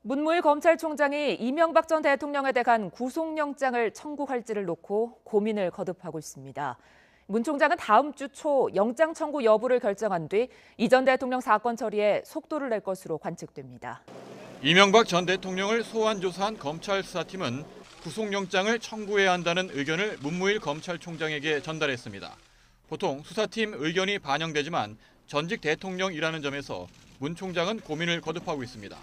문무일 검찰총장이 이명박 전 대통령에 대한 구속영장을 청구할지를 놓고 고민을 거듭하고 있습니다. 문 총장은 다음 주 초 영장 청구 여부를 결정한 뒤 이 전 대통령 사건 처리에 속도를 낼 것으로 관측됩니다. 이명박 전 대통령을 소환 조사한 검찰 수사팀은 구속영장을 청구해야 한다는 의견을 문무일 검찰총장에게 전달했습니다. 보통 수사팀 의견이 반영되지만 전직 대통령이라는 점에서 문 총장은 고민을 거듭하고 있습니다.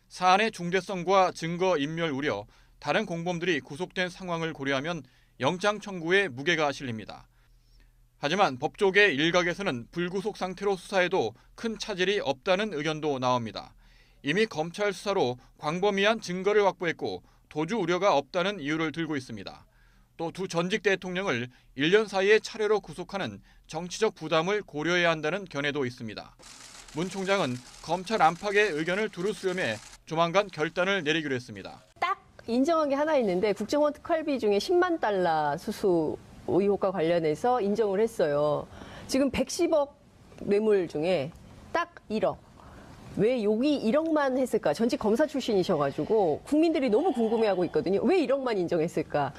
사안의 중대성과 증거 인멸 우려, 다른 공범들이 구속된 상황을 고려하면 영장 청구에 무게가 실립니다. 하지만 법조계 일각에서는 불구속 상태로 수사해도 큰 차질이 없다는 의견도 나옵니다. 이미 검찰 수사로 광범위한 증거를 확보했고 도주 우려가 없다는 이유를 들고 있습니다. 또 두 전직 대통령을 1년 사이에 차례로 구속하는 정치적 부담을 고려해야 한다는 견해도 있습니다. 문 총장은 검찰 안팎의 의견을 두루 수렴해 조만간 결단을 내리기로 했습니다. 딱 인정한 게 하나 있는데 국정원 특활비 중에 10만 달러 수수 의혹과 관련해서 인정을 했어요. 지금 110억 뇌물 중에 딱 1억. 왜 여기 1억만 했을까? 전직 검사 출신이셔가지고 국민들이 너무 궁금해하고 있거든요. 왜 1억만 인정했을까?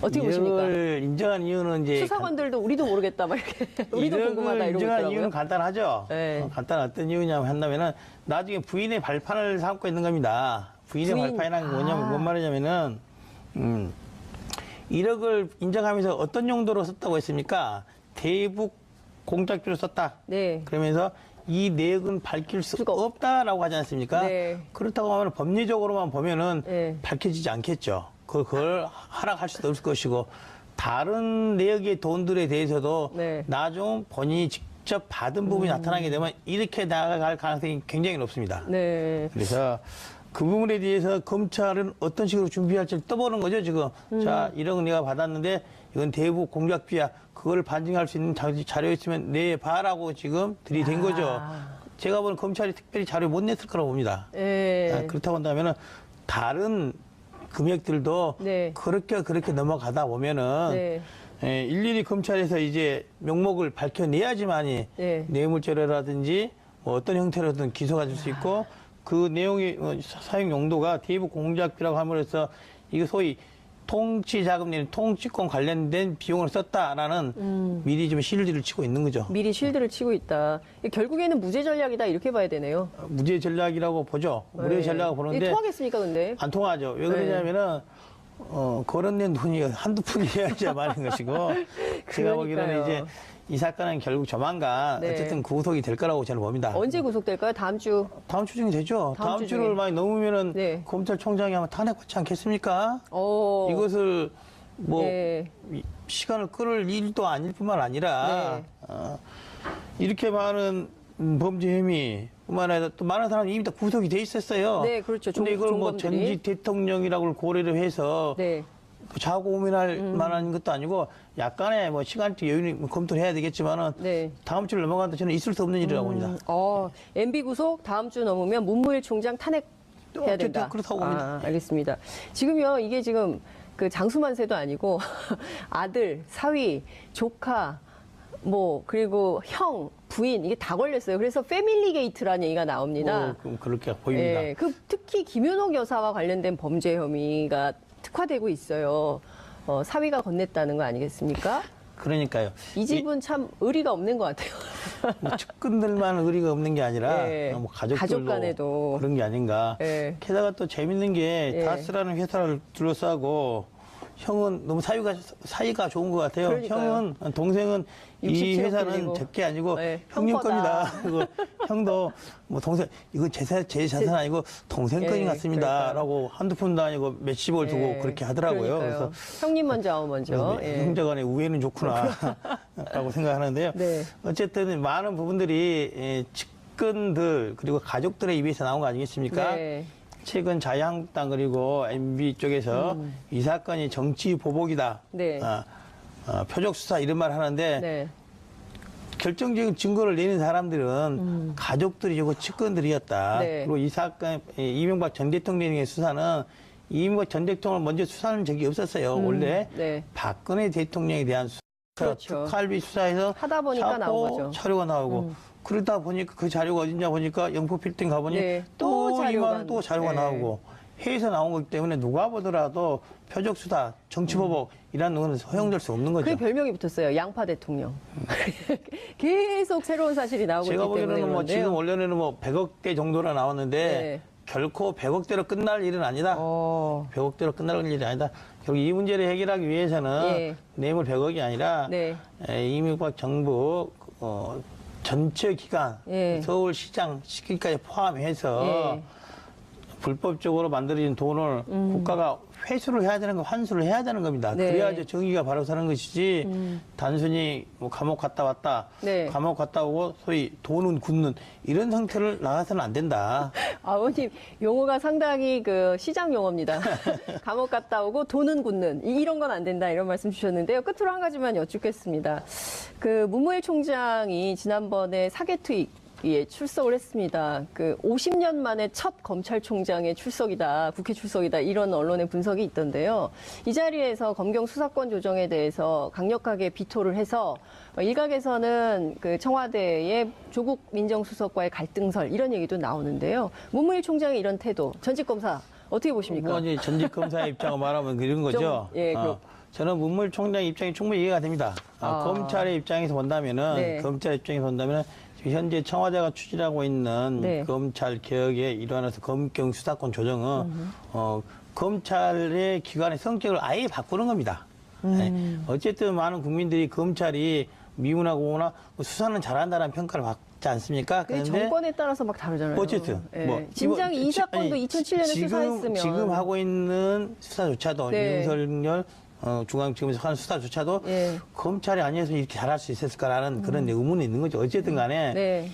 어떻게 보십니까? 이걸 인정한 이유는 이제 수사관들도 우리도 모르겠다 막 이렇게 우리도 궁금하다 이러고 인정한 있더라고요. 이유는 간단하죠. 네. 간단한 어떤 이유냐면 한다면은 나중에 부인의 발판을 삼고 있는 겁니다. 부인의 발판이라는 게 뭐냐면 뭔 말이냐면은 1억을 인정하면서 어떤 용도로 썼다고 했습니까? 대북 공작비로 썼다. 네. 그러면서 이 내역은 밝힐 수가 없다라고 하지 않습니까? 네. 그렇다고 하면 법리적으로만 보면은 네. 밝혀지지 않겠죠. 그걸 허락할 수도 없을 것이고 다른 내역의 돈들에 대해서도 네. 나중 본인이 직접 받은 부분이 나타나게 되면 이렇게 나아갈 가능성이 굉장히 높습니다. 네. 그래서 그 부분에 대해서 검찰은 어떤 식으로 준비할지 떠보는 거죠, 지금. 자, 1억 내가 받았는데 이건 대북 공작비야. 그걸 반증할 수 있는 자료 있으면 내봐라고 지금 들이댄 거죠. 제가 보는 검찰이 특별히 자료 못 냈을 거라고 봅니다. 네. 그렇다고 한다면 다른 금액들도 네. 그렇게 넘어가다 보면은 네. 일일이 검찰에서 이제 명목을 밝혀내야지만이 네. 뇌물죄라든지 뭐 어떤 형태로든 기소가 될 수 있고 그 내용의 사용 용도가 대북 공작비라고 함으로써 이거 소위 통치자금 내는 통치권 관련된 비용을 썼다라는 미리 좀 실드를 치고 있는 거죠. 미리 실드를 치고 있다. 결국에는 무죄 전략이다 이렇게 봐야 되네요. 무죄 전략이라고 보죠. 무죄 전략을 보는데 이게 통하겠습니까 근데? 안 통하죠. 왜 그러냐면은 거론된 돈이 한두 푼이어야지 말인 것이고 제가 보기에는 이제 이 사건은 결국 조만간 네. 어쨌든 구속이 될 거라고 저는 봅니다. 언제 구속될까요? 다음 주? 다음 주 중에 되죠. 다음 주 주를 중에. 많이 넘으면은 네. 검찰총장이 아마 탄핵받지 않겠습니까? 오. 이것을 뭐 네. 시간을 끌을 일도 아닐 뿐만 아니라 네. 이렇게 많은 범죄 혐의 뿐만 아니라 또 많은 사람이 이미 다 구속이 돼 있었어요. 네, 그렇죠. 근데 이걸 뭐 종범들이. 전직 대통령이라고 고려를 해서 네. 자고 고민할 만한 것도 아니고 약간의 뭐 시간적 여유는 검토를 해야 되겠지만은 네. 다음 주를 넘어간다 저는 있을 수 없는 일이라고 봅니다. MB 구속 다음 주 넘으면 문무일 총장 탄핵 해야 된다. 그렇다고 봅니다. 알겠습니다. 지금요 이게 지금 그 장수만세도 아니고 아들, 사위, 조카 뭐 그리고 형, 부인 이게 다 걸렸어요. 그래서 패밀리 게이트라는 얘기가 나옵니다. 그럼 그렇게 보입니다. 네, 특히 김윤옥 여사와 관련된 범죄 혐의가 특화되고 있어요. 사위가 건넸다는 거 아니겠습니까? 그러니까요. 이 집은 참 의리가 없는 것 같아요. 뭐 측근들만 의리가 없는 게 아니라 네. 뭐 가족들도 가족 간에도. 그런 게 아닌가. 네. 게다가 또 재밌는 게 네. 다스라는 회사를 둘러싸고 형은 너무 사이가 좋은 것 같아요. 그러니까요. 동생은 이 67억 회사는 빌리고. 제게 아니고 네, 형님 형 거다. 겁니다. 그리고 형도 뭐 동생 이거 제 자산 아니고 동생 네, 거인 같습니다라고 그러니까요. 한두 푼도 아니고 몇십을 두고 네, 그렇게 하더라고요. 그러니까요. 그래서 형님 먼저 아우 먼저. 예. 형제간의 우애는 좋구나라고 생각하는데요. 네. 어쨌든 많은 부분들이 측근들 그리고 가족들의 입에서 나온 거 아니겠습니까? 네. 최근 자유한국당 그리고 MB 쪽에서 이 사건이 정치 보복이다. 네. 표적 수사 이런 말 하는데 네. 결정적인 증거를 내는 사람들은 가족들이고 측근들이었다. 네. 그리고 이 사건 이명박 전 대통령의 수사는 이명박 전 대통령을 먼저 수사하는 적이 없었어요. 원래 네. 박근혜 대통령에 대한 수사, 그렇죠. 특활비 수사에서 하다 보니까 나온 거죠. 자료가 나오고 그러다 보니까 그 자료가 어딨냐 보니까 영포 필딩 가보니 네. 또 임하면 또 자료가 네. 나오고 해외에서 나온 거기 때문에 누가 보더라도 표적 수사, 정치보복 이런 거는 허용될 수 없는 거죠. 그게 별명이 붙었어요. 양파 대통령. 계속 새로운 사실이 나오고 있기 제가 때문에 보기에는 뭐 그런데요. 지금 원래는 뭐 100억대 정도나 나왔는데 네. 결코 100억대로 끝날 일은 아니다. 100억대로 끝날 일이 아니다. 결국 이 문제를 해결하기 위해서는 예. 뇌물 100억이 아니라 네. 이명박 정부 전체 기관, 예. 서울시장 시기까지 포함해서 예. 불법적으로 만들어진 돈을 국가가 회수를 해야 되는 거, 환수를 해야 되는 겁니다. 네. 그래야지 정의가 바로 서는 것이지 단순히 뭐 감옥 갔다 왔다, 네. 감옥 갔다 오고 소위 돈은 굳는 이런 형태를 나가서는 안 된다. 아버님 용어가 상당히 그 시장 용어입니다. 감옥 갔다 오고 돈은 굳는 이런 건 안 된다 이런 말씀 주셨는데요. 끝으로 한 가지만 여쭙겠습니다. 그 문무일 총장이 지난번에 사개특위에 출석을 했습니다. 그 50년 만에 첫 검찰총장의 출석이다, 국회 출석이다 이런 언론의 분석이 있던데요. 이 자리에서 검경 수사권 조정에 대해서 강력하게 비토를 해서 일각에서는 그 청와대의 조국 민정수석과의 갈등설 이런 얘기도 나오는데요. 문무일 총장의 이런 태도, 전직 검사 어떻게 보십니까? 뭐 이제 전직 검사의 입장을 말하면 그런 거죠. 좀, 예, 저는 문무일 총장의 입장이 충분히 이해가 됩니다. 검찰의 입장에서 본다면은 네. 검찰 입장에서 본다면은 지금 현재 청와대가 추진하고 있는 네. 검찰 개혁의 일환으로서 검경 수사권 조정은 검찰의 기관의 성격을 아예 바꾸는 겁니다. 네. 어쨌든 많은 국민들이 검찰이 미운하거나 수사는 잘한다는 평가를 받지 않습니까? 그 정권에 따라서 막 다르잖아요. 어쨌든 예. 뭐 진작 이 사건도 아니, 2007년에 수사했으면 지금 하고 있는 수사조차도 네. 윤석열 중앙지검에서 하는 수사조차도 예. 검찰이 검찰이 아니었으면 이렇게 잘할 수 있었을까라는 그런 의문이 있는 거죠. 어쨌든 간에 네.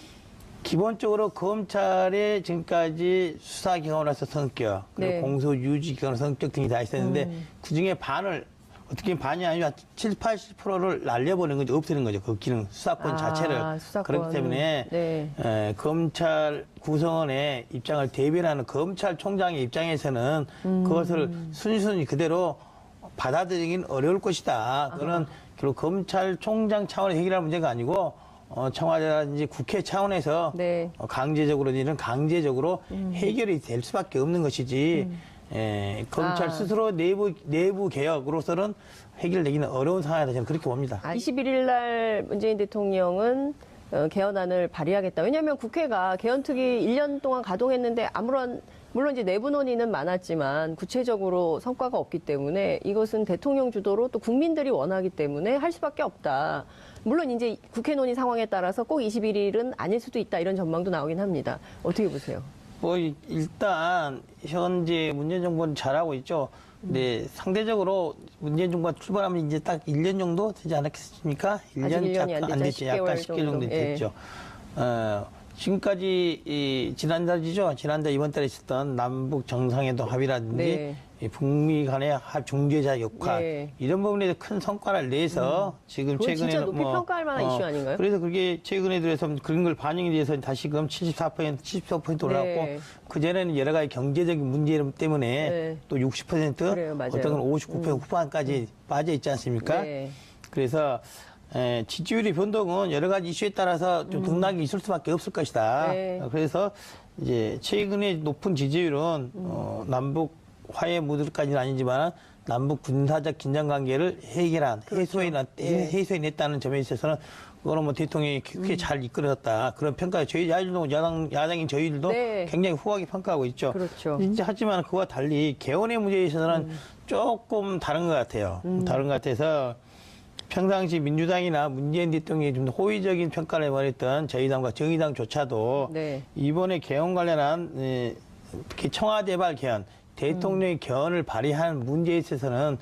기본적으로 검찰의 지금까지 수사기관으로서 성격, 그리고 네. 공소유지기관으로서 성격 등이 다 있었는데 그중에 반을 어떻게 반이 아니라 70, 80%를 날려버리는 거죠. 없애는 거죠. 그 기능, 수사권 자체를. 수사권. 그렇기 때문에 네. 검찰 구성원의 입장을 대변하는 검찰총장의 입장에서는 그것을 순순히 그대로 받아들이긴 어려울 것이다. 그거는 결국 검찰총장 차원에서 해결할 문제가 아니고 청와대라든지 국회 차원에서 네. 강제적으로 이런 강제적으로 해결이 될 수밖에 없는 것이지 검찰 스스로 내부 개혁으로서는 해결되기는 어려운 상황이다 저는 그렇게 봅니다. 21일 날 문재인 대통령은 개헌안을 발의하겠다. 왜냐하면 국회가 개헌특위 1년 동안 가동했는데 물론 이제 내부 논의는 많았지만 구체적으로 성과가 없기 때문에 이것은 대통령 주도로 또 국민들이 원하기 때문에 할 수밖에 없다. 물론 이제 국회 논의 상황에 따라서 꼭 21일은 아닐 수도 있다 이런 전망도 나오긴 합니다. 어떻게 보세요? 뭐 일단 현재 문재인 정부는 잘하고 있죠. 근데 상대적으로 문재인 정부가 출발하면 이제 딱 1년 정도 되지 않았겠습니까? 1년 안 안 됐죠. 됐죠. 약간 10개월 10개월 정도 정도. 됐죠. 지금까지 지난달이죠. 지난달 이번 달에 있었던 남북 정상회담 합의라든지 네. 이 북미 간의 중재자 역할 네. 이런 부분에서 큰 성과를 내서 지금 그건 최근에 진짜 높이 평가할 만한 이슈 아닌가요? 그래서 그게 최근에 들어서 그런 걸 반영이 돼서 다시금 74%, 74% 올라갔고 네. 그 전에는 여러 가지 경제적인 문제 때문에 네. 또 60% 그래요, 맞아요. 어떤 건 59% 후반까지 빠져 있지 않습니까? 네. 그래서 지지율의 변동은 여러 가지 이슈에 따라서 좀 등락이 있을 수밖에 없을 것이다. 네. 그래서 이제 최근에 높은 지지율은 남북 화해 무드까지는 아니지만 남북 군사적 긴장 관계를 해결한 해소해냈다는 점에 있어서는 그거는 뭐 대통령이 크게 잘 이끌었다 그런 평가. 저희 야당인 저희들도 네. 굉장히 후하게 평가하고 있죠. 그렇죠. 이제 하지만 그와 달리 개헌의 문제에 있어서는 조금 다른 것 같아요. 다른 것 같아서 평상시 민주당이나 문재인 대통령이 좀 호의적인 평가를 해버렸던 저희 당과 정의당조차도 네. 이번에 개헌 관련한 특히 청와대발 개헌, 대통령의 개헌을 발의한 문제에 있어서는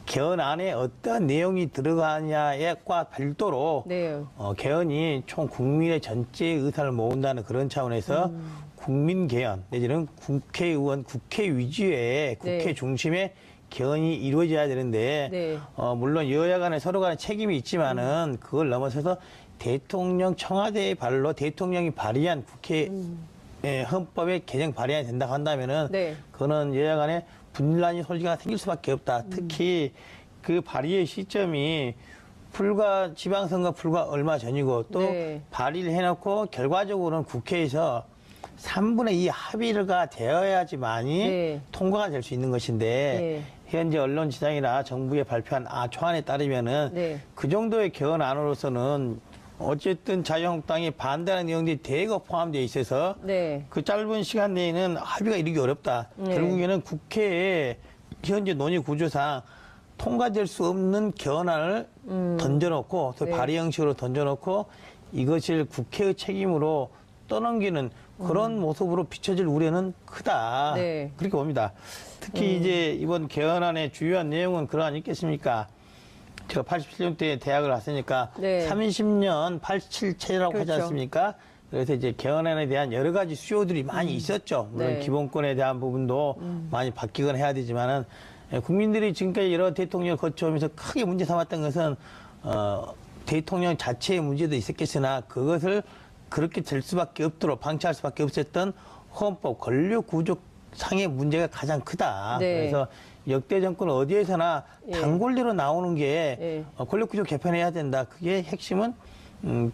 개헌 안에 어떤 내용이 들어가냐과 별도로 네. 개헌이 총 국민의 전체 의사를 모은다는 그런 차원에서 국민 개헌 내지는 국회의원 국회 위주의 국회 네. 중심의 개헌이 이루어져야 되는데 네. 물론 여야 간에 서로 간에 책임이 있지만은 그걸 넘어서서 대통령 청와대의 발로 대통령이 발의한 국회 헌법의 개정 발의안이 된다고 한다면은 네. 그거는 여야 간에 분란이 솔직히 생길 수밖에 없다. 특히 그 발의의 시점이 지방선거 불과 얼마 전이고 또 네. 발의를 해놓고 결과적으로는 국회에서 3분의 2 합의가 되어야지만이 네. 통과가 될 수 있는 것인데 현재 언론지상이나 정부에 발표한 초안에 따르면은 네. 그 정도의 개헌안으로서는 어쨌든 자유한국당이 반대하는 내용들이 대거 포함되어 있어서 네. 그 짧은 시간 내에는 합의가 이르기 어렵다. 네. 결국에는 국회에 현재 논의 구조상 통과될 수 없는 개헌안을 던져놓고 또 네. 발의 형식으로 던져놓고 이것을 국회의 책임으로 떠넘기는 그런 모습으로 비춰질 우려는 크다. 네. 그렇게 봅니다. 특히 이제 이번 개헌안의 주요한 내용은 그러하지 않겠습니까? 제가 87년도에 대학을 왔으니까 네. 30년 87체라고 하지 그렇죠. 않습니까? 그래서 이제 개헌안에 대한 여러 가지 수요들이 많이 있었죠. 물론 네. 기본권에 대한 부분도 많이 바뀌거나 해야 되지만은 국민들이 지금까지 여러 대통령을 거쳐오면서 크게 문제 삼았던 것은 대통령 자체의 문제도 있었겠으나 그것을 그렇게 될 수밖에 없도록 방치할 수밖에 없었던 헌법 권력 구조 상의 문제가 가장 크다. 네. 그래서 역대 정권 어디에서나 예. 단골리로 나오는 게 예. 권력 구조 개편해야 된다. 그게 핵심은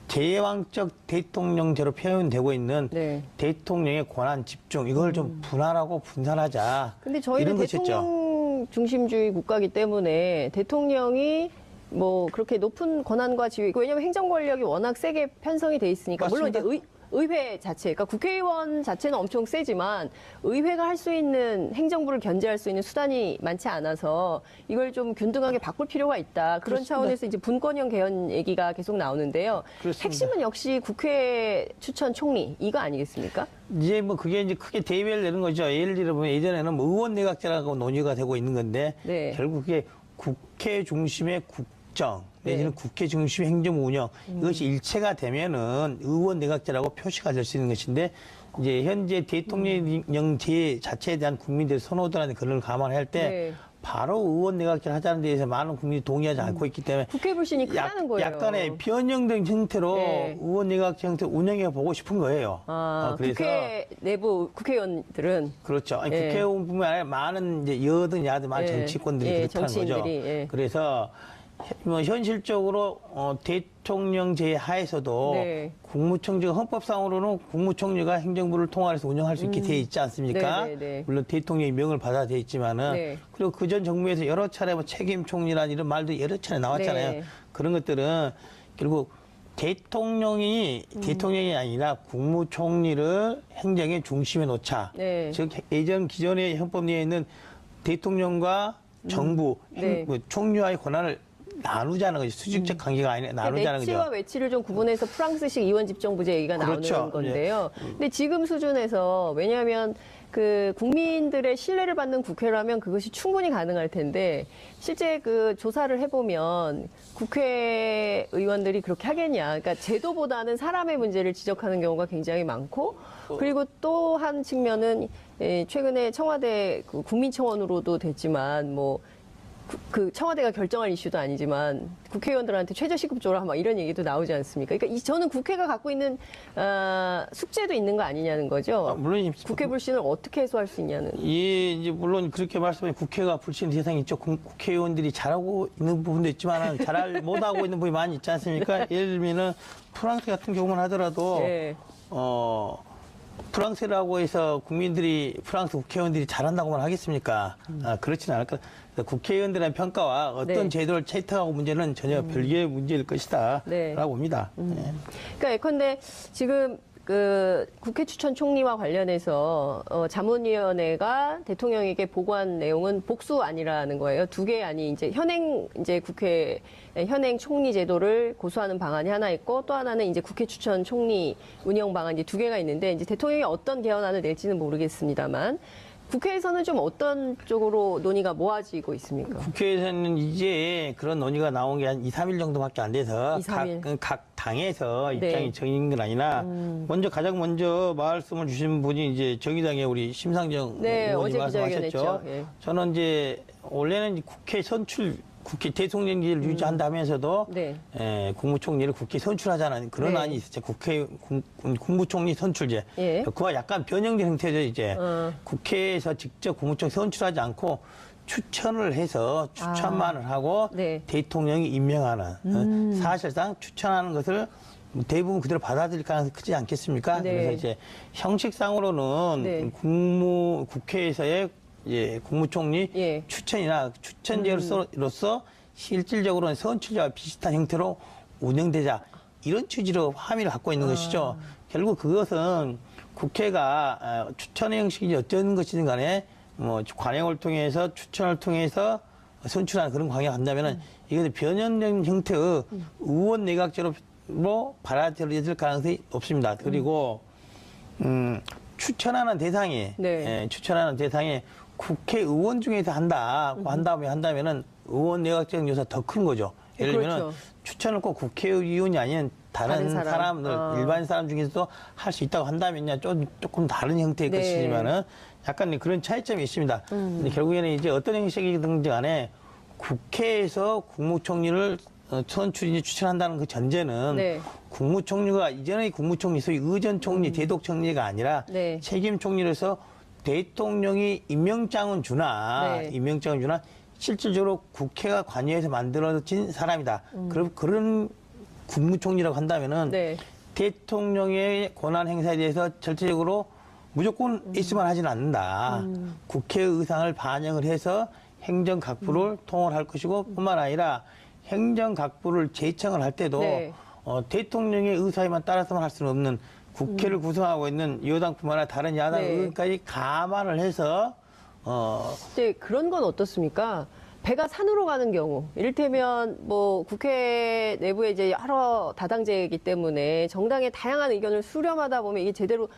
제왕적 대통령제로 표현되고 있는 네. 대통령의 권한 집중 이걸 좀 분할하고 분산하자. 근데 저희는 이런 것이었죠. 대통령 중심주의 국가이기 때문에 대통령이 뭐 그렇게 높은 권한과 지위, 왜냐하면 행정 권력이 워낙 세게 편성이 돼 있으니까 물론 맞습니다. 이제 의회 자체, 그러니까 국회의원 자체는 엄청 세지만 의회가 할 수 있는 행정부를 견제할 수 있는 수단이 많지 않아서 이걸 좀 균등하게 바꿀 필요가 있다. 그런 그렇습니다. 차원에서 이제 분권형 개헌 얘기가 계속 나오는데요. 그렇습니다. 핵심은 역시 국회 추천 총리 이거 아니겠습니까? 이제 뭐 그게 이제 크게 대의를 내는 거죠. 예를 들어보면 예전에는 뭐 의원 내각제라고 논의가 되고 있는 건데 네. 결국 그게 국회 중심의 국정 내지는 네. 국회 중심의 행정 운영 이것이 일체가 되면은 의원 내각제라고 표시가 될 수 있는 것인데 이제 현재 대통령제 자체에 대한 국민들의 선호도라는 그걸 감안할 때 네. 바로 의원 내각제를 하자는 데에서 많은 국민이 동의하지 않고 있기 때문에 국회 불신이 크다는 거예요. 약간의 변형된 형태로 네. 의원 내각제 형태 운영해 보고 싶은 거예요. 그래서 국회 내부 국회의원들은 그렇죠. 아니, 예. 국회의원뿐만 아니라 많은 이제 여든 야든 많은 예. 정치권들이 예, 그렇다는 거죠. 정치인들이, 예. 그래서 뭐 현실적으로 대통령제 하에서도 네. 국무총리가 헌법상으로는 국무총리가 행정부를 통할해서 운영할 수 있게 돼 있지 않습니까? 네, 네, 네. 물론 대통령이 명을 받아 돼 있지만은 네. 그리고 그전 정부에서 여러 차례 뭐 책임 총리란 이런 말도 여러 차례 나왔잖아요. 네. 그런 것들은 결국 대통령이 아니라 국무총리를 행정의 중심에 놓자. 네. 즉 예전 기존의 헌법 내에 있는 대통령과 정부, 네. 총리와의 권한을 나누자는 거죠. 수직적 관계가 아니라 나누자는 내치와 거죠. 외치를 좀 구분해서 프랑스식 이원 집정부제 얘기가 그렇죠. 나오는 건데요. 근데 지금 수준에서 왜냐하면 그 국민들의 신뢰를 받는 국회라면 그것이 충분히 가능할 텐데 실제 그 조사를 해보면 국회의원들이 그렇게 하겠냐. 그러니까 제도보다는 사람의 문제를 지적하는 경우가 굉장히 많고 그리고 또 한 측면은 최근에 청와대 그 국민청원으로도 됐지만 뭐 그 청와대가 결정할 이슈도 아니지만 국회의원들한테 최저시급조라 막 이런 얘기도 나오지 않습니까? 그러니까 저는 국회가 갖고 있는 숙제도 있는 거 아니냐는 거죠. 물론 국회 불신을 어떻게 해소할 수 있냐는. 예, 이제 물론 그렇게 말씀해 국회가 불신 대상이 있죠. 국회의원들이 잘하고 있는 부분도 있지만 잘 못하고 있는 부분이 많이 있지 않습니까? 예를 들면은 프랑스 같은 경우만 하더라도 네. 프랑스라고 해서 국민들이 프랑스 국회의원들이 잘한다고만 하겠습니까? 그렇지는 않을 것. 국회의원들의 평가와 어떤 네. 제도를 채택하고 문제는 전혀 별개의 문제일 것이다. 네. 라고 봅니다. 그러니까 예컨대 지금 그 국회 추천 총리와 관련해서 자문위원회가 대통령에게 보고한 내용은 복수안이라는 거예요. 두 개 안이 이제 이제 국회 현행 총리 제도를 고수하는 방안이 하나 있고 또 하나는 이제 국회 추천 총리 운영 방안이 두 개가 있는데 이제 대통령이 어떤 개헌안을 낼지는 모르겠습니다만 국회에서는 좀 어떤 쪽으로 논의가 모아지고 있습니까? 국회에서는 이제 그런 논의가 나온 게 한 2, 3일 정도밖에 안 돼서 2, 3일. 각 당에서 네. 입장이 정해진 건 아니라 가장 먼저 말씀을 주신 분이 이제 정의당의 우리 심상정 네, 의원이 어제 말씀하셨죠. 기자회견했죠. 예. 저는 이제 원래는 국회 대통령제를 유지한다면서도 네. 국무총리를 국회 선출하자는 그런 네. 안이 있었죠. 국무총리 선출제. 예. 그와 약간 변형된 형태죠. 이제 어. 국회에서 직접 국무총리 선출하지 않고 추천을 해서 추천만을 하고 네. 대통령이 임명하는 사실상 추천하는 것을 대부분 그대로 받아들일 가능성이 크지 않겠습니까? 네. 그래서 이제 형식상으로는 네. 국회에서의 국무총리 예. 추천이나 추천제로서 실질적으로는 선출제와 비슷한 형태로 운영되자 이런 취지로 함의를 갖고 있는 것이죠. 결국 그것은 국회가 추천의 형식이 어떤 것이든 간에 뭐 관행을 통해서 추천을 통해서 선출하는 그런 관계가 간다면은 이것은 변형된 형태의 의원 내각제로 받아들여질 가능성이 없습니다. 그리고 추천하는 대상이 네. 추천하는 대상이 국회의원 중에서 한다면은 의원 내각제적 요소가 더 큰 거죠. 예를 들면 그렇죠. 추천을 꼭 국회의원이 아닌 다른 다른 사람. 사람들 일반 사람 중에서도 할 수 있다고 한다면요 조금 다른 형태의 네. 것이지만은 약간 그런 차이점이 있습니다. 근데 결국에는 이제 어떤 형식이든지 간에 국회에서 국무총리를 선출인지 추천한다는 그 전제는 네. 국무총리가 이전의 국무총리 소위 의전 총리, 대독 총리가 아니라 네. 책임 총리로서 대통령이 임명장은 주나 네. 임명장은 주나 실질적으로 국회가 관여해서 만들어진 사람이다. 그런 국무총리라고 한다면은 네. 대통령의 권한 행사에 대해서 절대적으로 무조건 있으만 하지는 않는다. 국회의 의상을 반영을 해서 행정각부를 통을할 것이고 뿐만 아니라 행정각부를 제청을 할 때도 네. 대통령의 의사에만 따라서만 할 수는 없는 국회를 구성하고 있는 여당뿐만 아니라 다른 야당 네. 의원까지 감안을 해서 이제 그런 건 어떻습니까? 배가 산으로 가는 경우, 이를테면 뭐 국회 내부에 이제 여러 다당제이기 때문에 정당의 다양한 의견을 수렴하다 보면 이게 제대로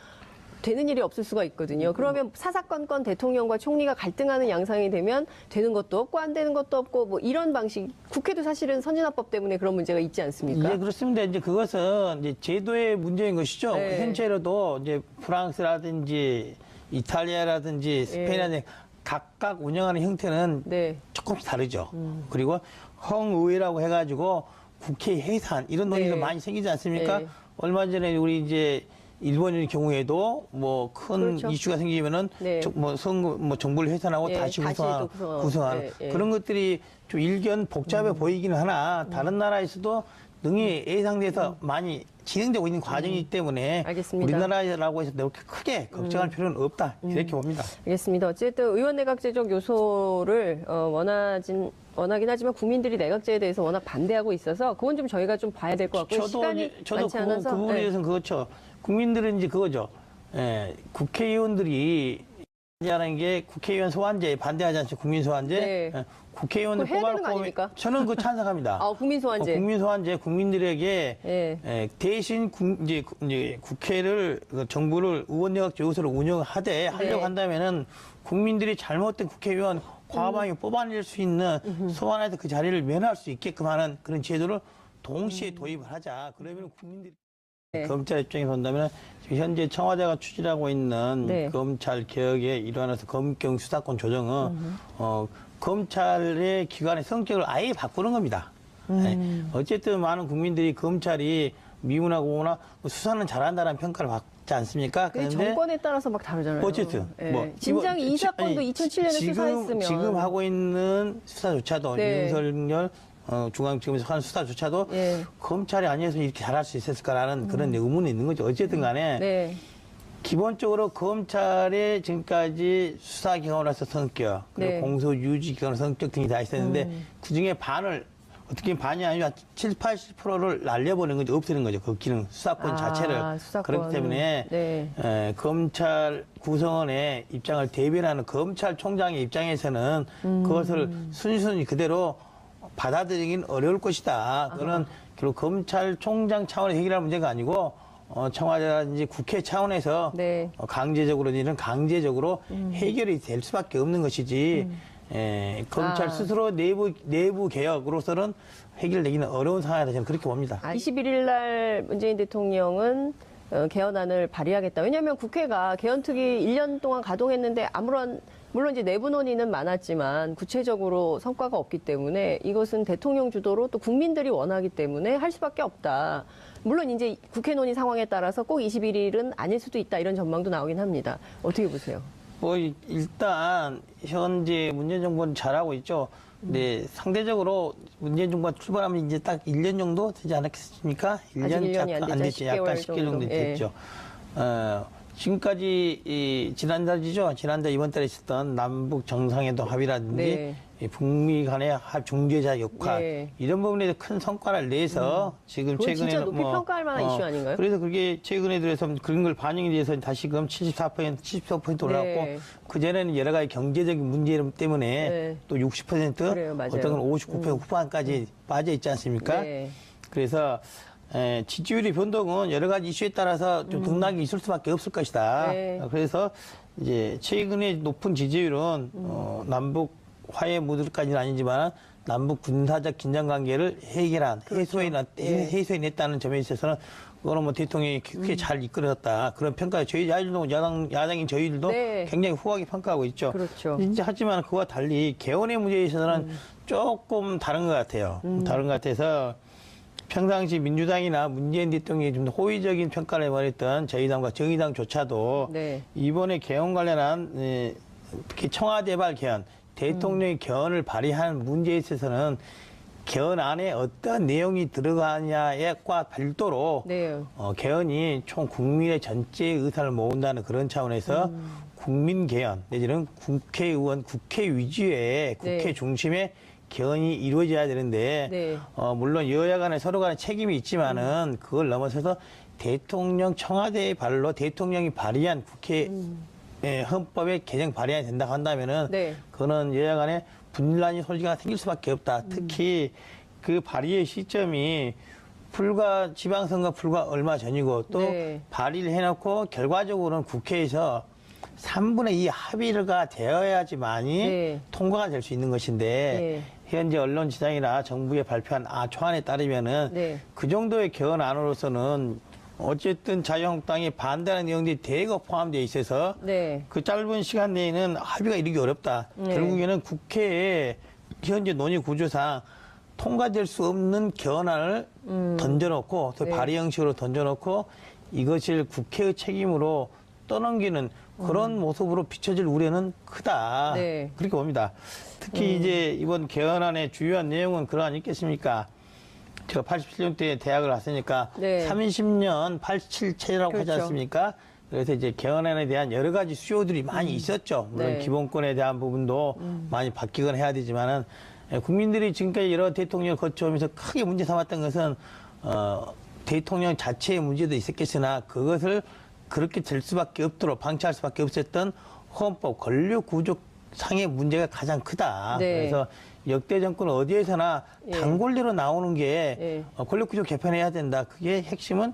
되는 일이 없을 수가 있거든요. 그러면 사사건건 대통령과 총리가 갈등하는 양상이 되면 되는 것도 없고 안 되는 것도 없고 뭐 이런 방식. 국회도 사실은 선진화법 때문에 그런 문제가 있지 않습니까? 예, 그렇습니다. 이제 그것은 이제 제도의 문제인 것이죠. 네. 현재로도 이제 프랑스라든지 이탈리아라든지 스페인이라든지 각각 운영하는 형태는 네. 조금씩 다르죠. 그리고 홍의회라고 해가지고 국회 해산 이런 논의도 네. 많이 생기지 않습니까? 네. 얼마 전에 우리 이제 일본의 경우에도 뭐 큰 그렇죠. 이슈가 생기면은 네. 정부를 해산하고 예, 다시 다시 또 구성하는 예, 예. 그런 것들이 좀 일견 복잡해 보이기는 하나 다른 나라에서도 능히 예상돼서 많이 진행되고 있는 과정이기 때문에 알겠습니다. 우리나라라고 해서 그렇게 크게 걱정할 필요는 없다 이렇게 봅니다. 알겠습니다. 어쨌든 의원 내각제적 요소를 원하긴 하지만 국민들이 내각제에 대해서 워낙 반대하고 있어서 그건 좀 저희가 좀 봐야 될 것 같고요. 시간이 저도 많지 그 않아서 부분에 네. 대해서는 그렇죠. 국민들은 이제 그거죠. 예, 국회의원들이 하는 게 국회의원 소환제 반대하지 않죠. 국민 소환제. 네. 예, 국회의원을 그거 해야 되는 거 뽑아놓고 아닙니까? 저는 그 찬성합니다. 국민 소환제. 국민 소환제 국민들에게 예. 대신 이제 국회를 정부를 의원 내각제 요소로 운영하되 하려고 네. 한다면은 국민들이 잘못된 국회의원 과반이 뽑아낼 수 있는 소환해서 그 자리를 면할 수 있게끔 하는 그런 제도를 동시에 도입을 하자. 그러면 국민들이 네. 검찰 입장에서 본다면 지금 현재 청와대가 추진하고 있는 네. 검찰 개혁의 일환으로서 검경 수사권 조정은 검찰의 기관의 성격을 아예 바꾸는 겁니다. 네. 어쨌든 많은 국민들이 검찰이 미문하고 오나 수사는 잘한다는 평가를 받지 않습니까? 근데 정권에 따라서 막 다르잖아요. 어쨌든 예. 진작 이 사건도 2007년에 수사했으면 지금 하고 있는 수사조차도 네. 윤석열 중앙지검에서 하는 수사조차도 예. 검찰이 아니었으면 이렇게 잘할 수 있었을까라는 그런 의문이 있는 거죠. 어쨌든 간에 네. 기본적으로 검찰의 지금까지 수사기관으로서 성격, 그리고 네. 공소유지기관으로서 성격 등이 다 있었는데 그중에 반을 어떻게 반이 아니라 70, 80%를 날려버리는 거죠. 없애는 거죠. 그 기능, 수사권 자체를. 수사권. 그렇기 때문에 네. 검찰 구성원의 입장을 대변하는 검찰총장의 입장에서는 그것을 순순히 그대로 받아들이긴 어려울 것이다. 그거는 결국 검찰총장 차원의 해결할 문제가 아니고 청와대라든지 국회 차원에서 네. 강제적으로 해결이 될 수밖에 없는 것이지 검찰 스스로 내부 개혁으로서는 해결되기는 어려운 상황이라 저는 그렇게 봅니다. 21일 날 문재인 대통령은 개헌안을 발의하겠다. 왜냐하면 국회가 개헌특위 1년 동안 가동했는데 물론 이제 내부 논의는 많았지만 구체적으로 성과가 없기 때문에 이것은 대통령 주도로 또 국민들이 원하기 때문에 할 수밖에 없다. 물론 이제 국회 논의 상황에 따라서 꼭 21일은 아닐 수도 있다. 이런 전망도 나오긴 합니다. 어떻게 보세요? 일단 현재 문재인 정부는 잘하고 있죠. 네, 상대적으로 문재인 정부가 출발하면 이제 딱 1년 정도 되지 않았겠습니까? 아직 1년이 안 되죠. 약간 10개월 10개월 정도 정도. 됐죠. 지금까지 지난달이죠. 지난달 이번 달에 있었던 남북 정상회담 합의라든지 네. 이 북미 간의 중재자 역할 네. 이런 부분에서 큰 성과를 내서 지금 그건 최근에 진짜 높이 평가할 만한 이슈 아닌가요? 그래서 그게 최근에 들어서 그런 걸 반영이 돼서 다시금 74%, 74% 올라갔고 네. 그 전에는 여러 가지 경제적인 문제 때문에 네. 또 60% 그래요, 맞아요. 어떤 건 59% 후반까지 빠져 있지 않습니까? 네. 그래서 지지율의 변동은 여러 가지 이슈에 따라서 좀 등락이 있을 수밖에 없을 것이다. 네. 그래서 이제 최근에 높은 지지율은 남북 화해 무드까지는 아니지만 남북 군사적 긴장 관계를 해결한 그렇죠. 해소해냈다는 점에 있어서는 그거는 뭐 대통령이 크게 잘 이끌었다 그런 평가. 저희 야당인 저희들도 네. 굉장히 후하게 평가하고 있죠. 그렇죠. 이제 하지만 그와 달리 개헌의 문제에 있어서는 조금 다른 것 같아요. 다른 것 같아서. 평상시 민주당이나 문재인 대통령이 좀 호의적인 평가를 해버렸던 저희 당과 정의당조차도 네. 이번에 개헌 관련한 특히 청와대발 개헌, 대통령이 개헌을 발의하는 문제에 있어서는 개헌 안에 어떤 내용이 들어가냐과 별도로 네. 개헌이 총 국민의 전체 의사를 모은다는 그런 차원에서 국민 개헌 내지는 국회의원, 국회 위주의 국회 네. 중심의 개헌이 이루어져야 되는데 네. 물론 여야 간에 서로 간에 책임이 있지만은 그걸 넘어서서 대통령 청와대의 발로 대통령이 발의한 국회 헌법의 개정 발의안이 된다고 한다면은 네. 그거는 여야 간에 분란이 솔직히 생길 수밖에 없다. 특히 그 발의의 시점이 지방선거 불과 얼마 전이고 또 네. 발의를 해놓고 결과적으로는 국회에서 3분의 2 합의가 되어야지만이 네. 통과가 될 수 있는 것인데 현재 언론지상이나 정부에 발표한 초안에 따르면은 네. 그 정도의 개헌안으로서는 어쨌든 자유한국당이 반대하는 내용들이 대거 포함되어 있어서 네. 그 짧은 시간 내에는 합의가 이르기 어렵다. 네. 결국에는 국회에 현재 논의 구조상 통과될 수 없는 개헌안을 던져놓고 또 네. 발의 형식으로 던져놓고 이것을 국회의 책임으로 떠넘기는 그런 모습으로 비춰질 우려는 크다. 네. 그렇게 봅니다. 특히 이제 이번 개헌안의 주요한 내용은 그러 아니겠습니까? 제가 87년도에 대학을 왔으니까 네. 30년 87체라고 그렇죠. 하지 않습니까? 그래서 이제 개헌안에 대한 여러 가지 수요들이 많이 있었죠. 물론 네. 기본권에 대한 부분도 많이 바뀌거나 해야 되지만은 국민들이 지금까지 여러 대통령을 거쳐오면서 크게 문제 삼았던 것은 대통령 자체의 문제도 있었겠으나 그것을 그렇게 될 수밖에 없도록 방치할 수밖에 없었던 헌법 권력 구조 상의 문제가 가장 크다. 네. 그래서 역대 정권 어디에서나 예. 단권리로 나오는 게 예. 권력 구조 개편해야 된다. 그게 핵심은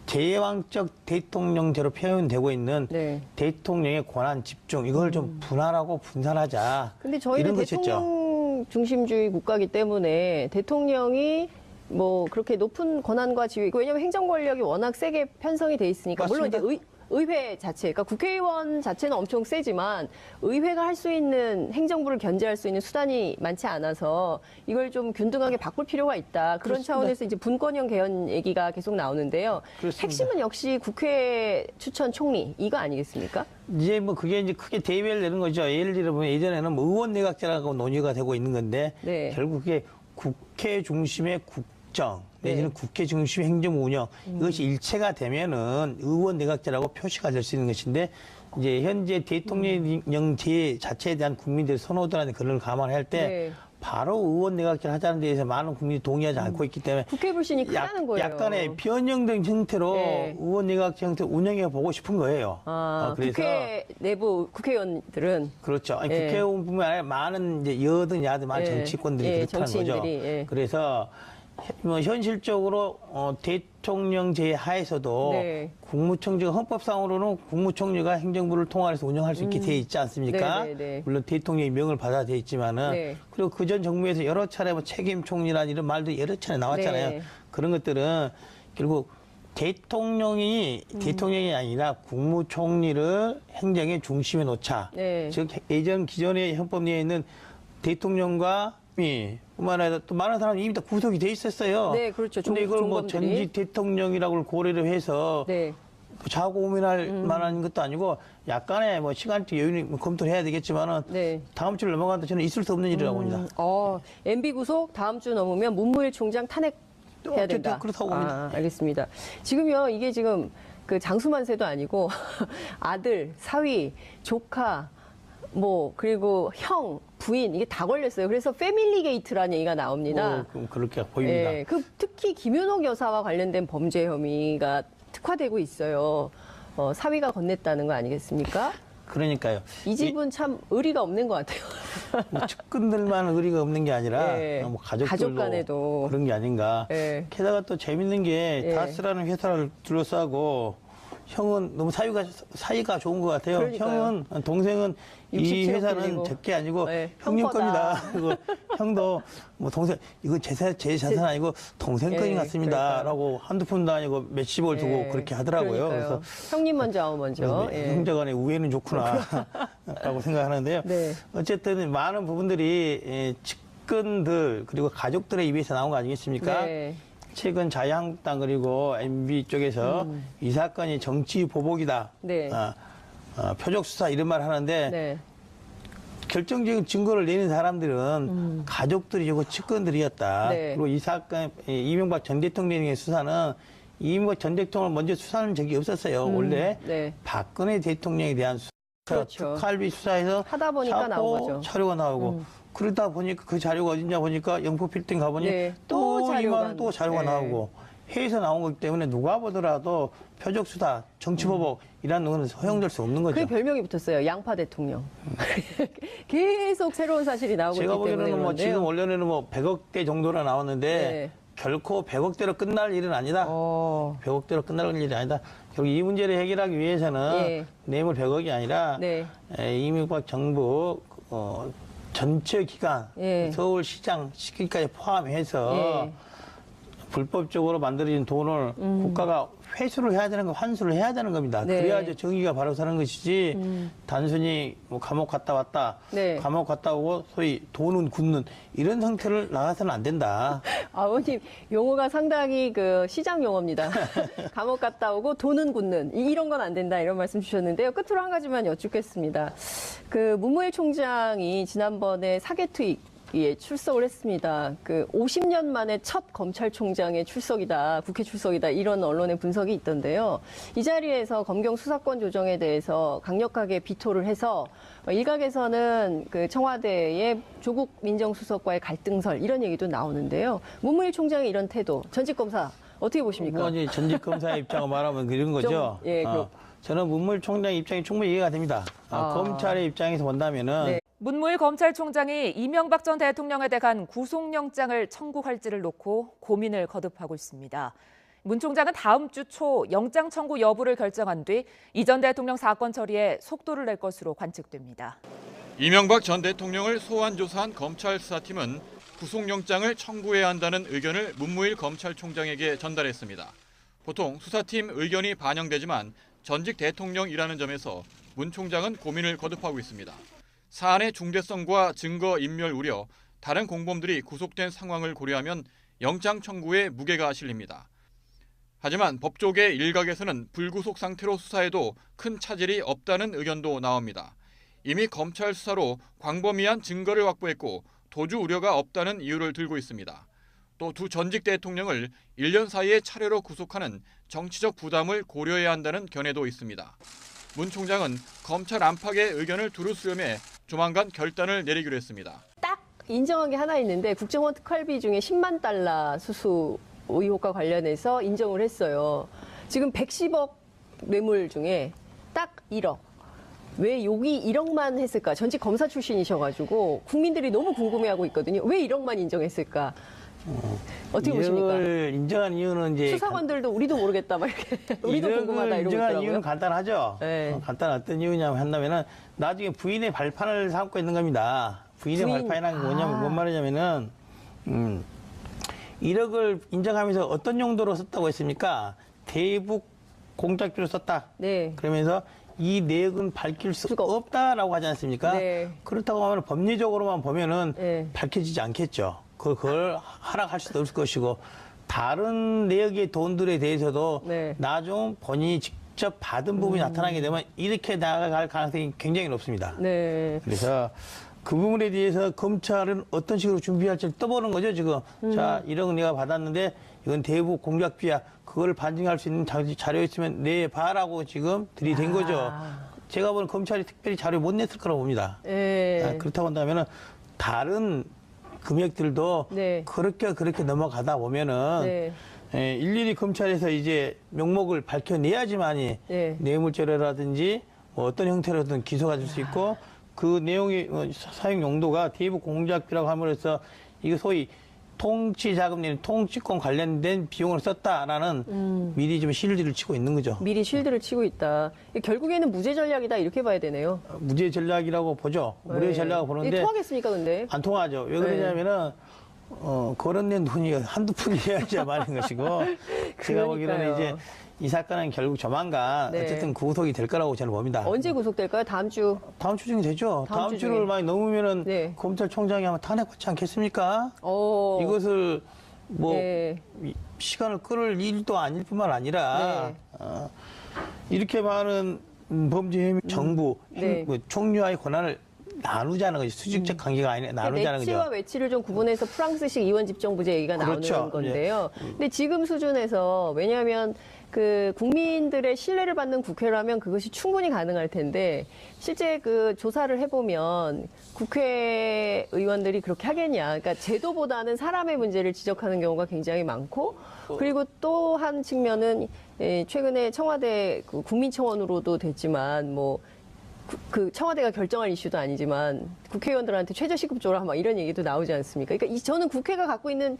제왕적 대통령제로 표현되고 있는 네. 대통령의 권한 집중 이걸 좀 분할하고 분산하자. 근데 저희는 이런 것이었죠. 대통령 중심주의 국가이기 때문에 대통령이 뭐 그렇게 높은 권한과 지위, 왜냐하면 행정 권력이 워낙 세게 편성이 돼 있으니까 물론 이제 맞습니다. 의회 자체, 그러니까 국회의원 자체는 엄청 세지만 의회가 할 수 있는 행정부를 견제할 수 있는 수단이 많지 않아서 이걸 좀 균등하게 바꿀 필요가 있다. 그런 그렇습니다. 차원에서 이제 분권형 개헌 얘기가 계속 나오는데요. 그렇습니다. 핵심은 역시 국회 추천 총리 이거 아니겠습니까? 이제 뭐 그게 이제 크게 대비를 내는 거죠. 예를 들어보면 예전에는 뭐 의원 내각제라고 논의가 되고 있는 건데 네. 결국 그게 국회 중심의 국정 내지는 네. 국회 중심의 행정 운영 이것이 일체가 되면은 의원 내각제라고 표시가 될 수 있는 것인데 이제 현재 대통령제 자체에 대한 국민들의 선호도라는 그런 걸 감안할 때 네. 바로 의원 내각제를 하자는 데에서 많은 국민이 동의하지 않고 있기 때문에 국회 불신이 크다는 거예요. 약간의 변형된 형태로 네. 의원 내각제 형태 운영해 보고 싶은 거예요. 그래서 국회 내부 국회의원들은 그렇죠. 아니, 예. 국회의원뿐만 아니라 많은 이제 여든 야든 많은 예. 정치권들이 예, 그렇다는 거죠. 정치인들이, 예. 그래서 뭐 현실적으로 대통령제 하에서도 네. 국무총리가 헌법상으로는 국무총리가 행정부를 통할해서 운영할 수 있게 돼 있지 않습니까? 네, 네, 네. 물론 대통령의 명을 받아 돼 있지만은 네. 그리고 그 전 정부에서 여러 차례 뭐 책임 총리란 이런 말도 여러 차례 나왔잖아요. 네. 그런 것들은 결국 대통령이 아니라 국무총리를 행정의 중심에 놓자. 네. 즉 예전 기존의 헌법 내에 있는 대통령과 뿐만 아니라 또 많은 사람이 이미 다 구속이 돼 있었어요. 네, 그렇죠. 근데 이걸 뭐 종범들이. 전직 대통령이라고 고려를 해서 네. 자고 고민할 만한 것도 아니고 약간의 뭐 시간적 여유는 검토를 해야 되겠지만은 네. 다음 주를 넘어간다 저는 있을 수 없는 일이라고 봅니다. MB 구속 다음 주 넘으면 문무일 총장 탄핵해야 된다. 그렇다고 봅니다. 알겠습니다. 지금요, 이게 지금 그 장수만세도 아니고 아들, 사위, 조카, 뭐 그리고 형, 부인 이게 다 걸렸어요. 그래서 패밀리 게이트라는 얘기가 나옵니다. 그렇게 보입니다. 예, 특히 김윤옥 여사와 관련된 범죄 혐의가 특화되고 있어요. 사위가 건넸다는 거 아니겠습니까? 그러니까요. 이 집은 참 의리가 없는 것 같아요. 뭐 측근들만 의리가 없는 게 아니라 예. 뭐 가족들도 가족 간에도. 그런 게 아닌가. 예. 게다가 또 재밌는 게 예. 다스라는 회사를 둘러싸고 형은 너무 사이가 좋은 것 같아요. 그러니까요. 동생은 이 67억 회사는 빌리고. 제게 아니고 네, 형님 형 거다. 겁니다. 그리고 형도 뭐 동생 이거 제 자산 아니고 동생 거인 예, 것 같습니다. 그러니까요. 라고 한두 푼도 아니고 몇십억을 두고 예, 그렇게 하더라고요. 그러니까요. 그래서 형님 먼저, 아우 먼저. 예. 형제간의 우애는 좋구나 라고 생각하는데요. 네. 어쨌든 많은 부분들이 측근들 그리고 가족들의 입에서 나온 거 아니겠습니까? 네. 최근 자유한국당 그리고 MB 쪽에서 이 사건이 정치 보복이다. 네. 표적 수사 이런 말 하는데 네. 결정적인 증거를 내는 사람들은 가족들이고 측근들이었다. 네. 그리고 이 사건 이명박 전 대통령의 수사는 이명박 전 대통령을 먼저 수사하는 적이 없었어요. 원래 네. 박근혜 대통령에 대한 수사, 그렇죠. 특활비 수사에서 하다 보니까 나온 거죠. 자료가 나오고 그러다 보니까 그 자료가 어딨냐 보니까 영포 필딩 가보니 네, 또 또 자료가 이만 또 자료가 네. 나오고 회의에서 나온 거기 때문에 누가 보더라도 표적 수사, 정치 보복 이런 건 허용될 수 없는 거죠. 그게 별명이 붙었어요. 양파 대통령. 계속 새로운 사실이 나오고 제가 있기 때문에 보기에는 뭐 그런데요. 지금 원래는 뭐 100억대 정도로 나왔는데 네. 결코 100억대로 끝날 일은 아니다. 100억대로 끝날 일이 아니다. 결국 이 문제를 해결하기 위해서는 예. 뇌물 100억이 아니라 네. 이명박 정부 전체 기관, 예. 서울시장 시기까지 포함해서 예. 불법적으로 만들어진 돈을 국가가 회수를 해야 되는 거, 환수를 해야 되는 겁니다. 네. 그래야지 정의가 바로 서는 것이지 단순히 뭐 감옥 갔다 왔다, 네. 감옥 갔다 오고 소위 돈은 굳는 이런 형태를 나가서는 안 된다. 아버님 용어가 상당히 그 시장 용어입니다. 감옥 갔다 오고 돈은 굳는 이런 건 안 된다 이런 말씀 주셨는데요. 끝으로 한 가지만 여쭙겠습니다. 그 문무일 총장이 지난번에 사개특위에 출석을 했습니다. 그 50년 만에 첫 검찰총장의 출석이다, 국회 출석이다 이런 언론의 분석이 있던데요. 이 자리에서 검경 수사권 조정에 대해서 강력하게 비토를 해서 일각에서는 그 청와대의 조국 민정수석과의 갈등설 이런 얘기도 나오는데요. 문무일 총장의 이런 태도, 전직 검사 어떻게 보십니까? 뭐 이제 전직 검사의 입장을 말하면 그런 거죠. 좀, 예, 저는 문무일 총장의 입장이 충분히 이해가 됩니다. 검찰의 입장에서 본다면은 네. 문무일 검찰총장이 이명박 전 대통령에 대한 구속영장을 청구할지를 놓고 고민을 거듭하고 있습니다. 문 총장은 다음 주 초 영장 청구 여부를 결정한 뒤 이 전 대통령 사건 처리에 속도를 낼 것으로 관측됩니다. 이명박 전 대통령을 소환 조사한 검찰 수사팀은 구속영장을 청구해야 한다는 의견을 문무일 검찰총장에게 전달했습니다. 보통 수사팀 의견이 반영되지만 전직 대통령이라는 점에서 문 총장은 고민을 거듭하고 있습니다. 사안의 중대성과 증거 인멸 우려, 다른 공범들이 구속된 상황을 고려하면 영장 청구에 무게가 실립니다. 하지만 법조계 일각에서는 불구속 상태로 수사해도 큰 차질이 없다는 의견도 나옵니다. 이미 검찰 수사로 광범위한 증거를 확보했고 도주 우려가 없다는 이유를 들고 있습니다. 또 두 전직 대통령을 1년 사이에 차례로 구속하는 정치적 부담을 고려해야 한다는 견해도 있습니다. 문 총장은 검찰 안팎의 의견을 두루 수렴해 조만간 결단을 내리기로 했습니다. 딱 인정한 게 하나 있는데 국정원 특활비 중에 10만 달러 수수 의혹과 관련해서 인정을 했어요. 지금 110억 뇌물 중에 딱 1억. 왜 여기 1억만 했을까? 전직 검사 출신이셔가지고 국민들이 너무 궁금해하고 있거든요. 왜 1억만 인정했을까? 어떻게 보십니까? 이걸 인정한 이유는 이제 수사관들도 우리도 모르겠다 막 이렇게 우리도 궁금하다 이러고 인정한 있더라고요. 이유는 간단하죠. 네. 간단한 어떤 이유냐면 한다면은 나중에 부인의 발판을 삼고 있는 겁니다. 부인의 부인. 발판이라는 게 뭐냐면 뭔 말이냐면은 1억을 인정하면서 어떤 용도로 썼다고 했습니까? 대북 공작비로 썼다. 네. 그러면서 이 내역은 밝힐 수 없다라고 하지 않습니까? 네. 그렇다고 하면 법리적으로만 보면은 네. 밝혀지지 않겠죠. 그걸 허락할 수도 없을 것이고 다른 내역의 돈들에 대해서도 네. 나중 본인이 직접 받은 부분이 나타나게 되면 이렇게 나아갈 가능성이 굉장히 높습니다. 네. 그래서 그 부분에 대해서 검찰은 어떤 식으로 준비할지 떠보는 거죠, 지금. 자, 1억 내가 받았는데 이건 대북 공작비야. 그걸 반증할 수 있는 자료 있으면 내봐라고 지금 들이댄 거죠. 제가 보는 검찰이 특별히 자료 못 냈을 거라고 봅니다. 네. 그렇다고 한다면은 다른 금액들도 네. 그렇게 넘어가다 보면은 네. 일일이 검찰에서 이제 명목을 밝혀내야지만이 네. 뇌물죄라든지 뭐 어떤 형태로든 기소가 될 수 있고 그 내용이 사용 용도가 대북 공작비라고 함으로써 이거 소위 통치자금 내는 통치권 관련된 비용을 썼다라는 미리 좀 실드를 치고 있는 거죠. 미리 쉴드를 치고 있다. 결국에는 무죄 전략이다 이렇게 봐야 되네요. 무죄 전략이라고 보죠. 무죄 네. 전략을 보는데 이게 통하겠습니까, 근데? 안 통하죠. 왜 그러냐면은 거론된 돈이 한두 푼이어야지 많은 것이고 제가 보기로는 이제 이 사건은 결국 조만간 네. 어쨌든 구속이 될 거라고 저는 봅니다. 언제 구속될까요? 다음 주. 다음 주 중에 되죠. 다음 다음 주 주를 중에. 많이 넘으면은 네. 검찰총장이 아마 탄핵받지 않겠습니까? 이것을 뭐 네. 시간을 끌을 일도 아닐 뿐만 아니라 네. 이렇게 많은 범죄 혐의 정부 네. 총리와의 권한을 나누자는 거죠. 수직적 관계가 아니라 나누자는 내치와 거죠. 외치를 좀 구분해서 프랑스식 이원 집정부제 얘기가 그렇죠. 나오는 건데요. 근데 지금 수준에서 왜냐하면 그 국민들의 신뢰를 받는 국회라면 그것이 충분히 가능할 텐데 실제 그 조사를 해보면 국회의원들이 그렇게 하겠냐. 그러니까 제도보다는 사람의 문제를 지적하는 경우가 굉장히 많고 그리고 또 한 측면은 최근에 청와대 그 국민청원으로도 됐지만 뭐 그 청와대가 결정할 이슈도 아니지만 국회의원들한테 최저시급 줘라 막 이런 얘기도 나오지 않습니까? 그러니까 저는 국회가 갖고 있는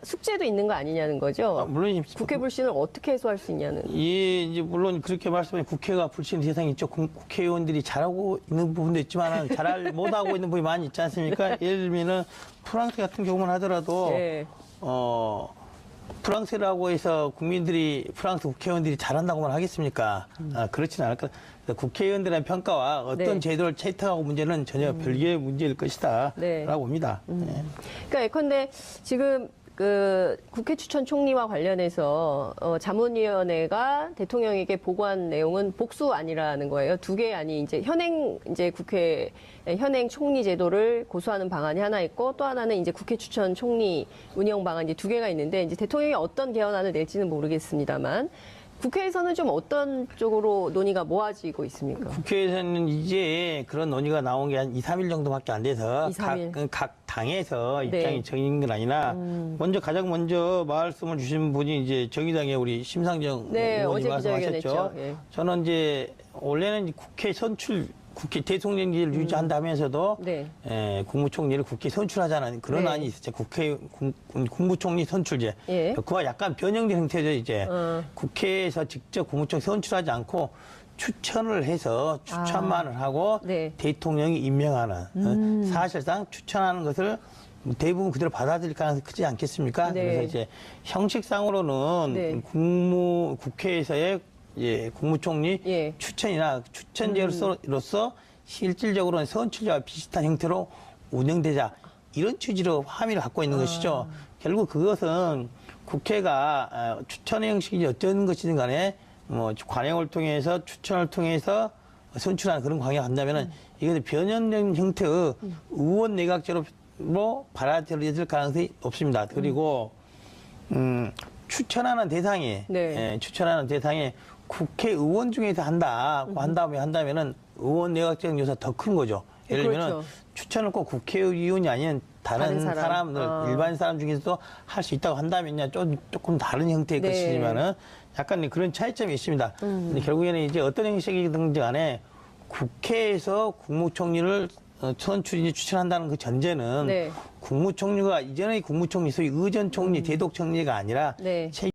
숙제도 있는 거 아니냐는 거죠. 물론 국회 불신을 어떻게 해소할 수 있냐는. 예, 이제 물론 그렇게 말씀하면 국회가 불신 대상이 있죠. 국회의원들이 잘하고 있는 부분도 있지만 잘 못하고 있는 부분이 많이 있지 않습니까? 예를 들면은 프랑스 같은 경우만 하더라도 네. 프랑스라고 해서 국민들이 프랑스 국회의원들이 잘한다고만 하겠습니까? 그렇지는 않을 것. 국회의원들의 평가와 어떤 네. 제도를 채택하고 문제는 전혀 별개의 문제일 것이다라고 네. 봅니다. 그러니까 예컨대 지금 그 국회 추천 총리와 관련해서 자문위원회가 대통령에게 보고한 내용은 복수안이라는 거예요. 두 개의 안이 이제 현행 이제 국회 현행 총리 제도를 고수하는 방안이 하나 있고 또 하나는 이제 국회 추천 총리 운영 방안 이제 두 개가 있는데 이제 대통령이 어떤 개헌안을 낼지는 모르겠습니다만 국회에서는 좀 어떤 쪽으로 논의가 모아지고 있습니까? 국회에서는 이제 그런 논의가 나온 게 한 2, 3일 정도밖에 안 돼서 2, 3일. 각 당에서 네. 입장이 정해진 건 아니라 가장 먼저 말씀을 주신 분이 이제 정의당의 우리 심상정 네, 의원이 어제 말씀하셨죠. 기자회견했죠. 예. 저는 이제 원래는 국회 선출 국회 대통령제를 유지한다면서도 네. 국무총리를 국회 선출하자는 그런 네. 안이 있었죠. 국무총리 선출제. 예. 그와 약간 변형된 형태죠. 이제 어. 국회에서 직접 국무총리 선출하지 않고 추천을 해서 추천만을 하고 네. 대통령이 임명하는 사실상 추천하는 것을 대부분 그대로 받아들일 가능성이 크지 않겠습니까? 네. 그래서 이제 형식상으로는 네. 국회에서의 국무총리 예. 추천이나 추천제로서 실질적으로는 선출제와 비슷한 형태로 운영되자 이런 취지로 함의를 갖고 있는 것이죠. 결국 그것은 국회가 추천의 형식이 어떤 것이든 간에 뭐 관행을 통해서 추천을 통해서 선출하는 그런 관계가 간다면은 이것은 변형된 형태의 의원 내각제로 받아들여질 가능성이 없습니다. 그리고 추천하는 대상이 네. 추천하는 대상이 국회의원 중에서 한다면은 의원 내각적 요소가 더 큰 거죠. 예를 들면 그렇죠. 추천을 꼭 국회의원이 아닌 다른 다른 사람. 사람들 일반 사람 중에서도 할 수 있다고 한다면요 조금 다른 형태의 네. 것이지만은 약간 그런 차이점이 있습니다. 근데 결국에는 이제 어떤 형식이든지 간에 국회에서 국무총리를 선출인지 추천한다는 그 전제는 네. 국무총리가 이전의 국무총리 소위 의전 총리, 대독 총리가 아니라 네.